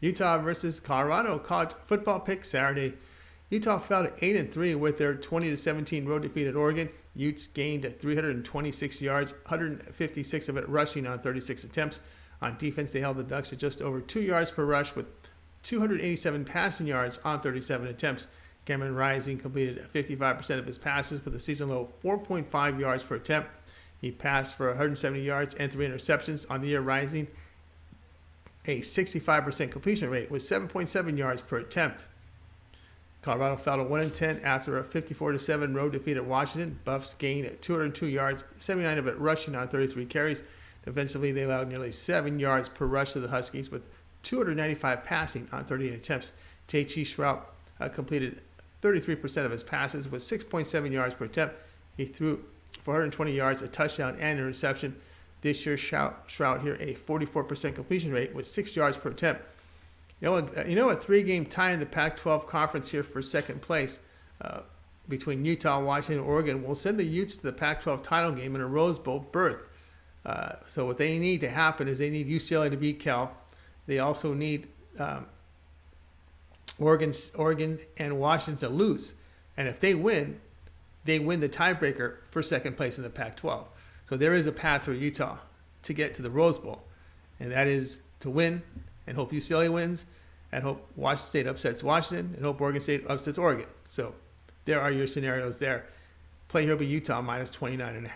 Utah versus Colorado college football pick Saturday. Utah fell to 8-3 with their 20-17 road defeat at Oregon. Utes gained 326 yards, 156 of it rushing on 36 attempts. On defense, they held the Ducks to just over 2 yards per rush with 287 passing yards on 37 attempts. Cameron Rising completed 55% of his passes with a season-low 4.5 yards per attempt. He passed for 170 yards and 3 interceptions on the year, Rising a 65% completion rate with 7.7 yards per attempt. Colorado fell to 1-10 after a 54-7 road defeat at Washington. Buffs gained 202 yards, 79 of it rushing on 33 carries. Defensively, they allowed nearly 7 yards per rush to the Huskies with 295 passing on 38 attempts. T.J. Shrout completed 33% of his passes with 6.7 yards per attempt. He threw 420 yards, a touchdown, and an interception. This year, Shrout here a 44% completion rate with 6 yards per attempt. A 3-game tie in the Pac-12 conference here for second place between Utah, Washington, and Oregon will send the Utes to the Pac-12 title game in a Rose Bowl berth. So what they need to happen is they need UCLA to beat Cal. They also need Oregon and Washington to lose. And if they win the tiebreaker for second place in the Pac-12. So there is a path for Utah to get to the Rose Bowl, and that is to win and hope UCLA wins, and hope Washington State upsets Washington, and hope Oregon State upsets Oregon. So there are your scenarios there. Play here by Utah minus 29.5.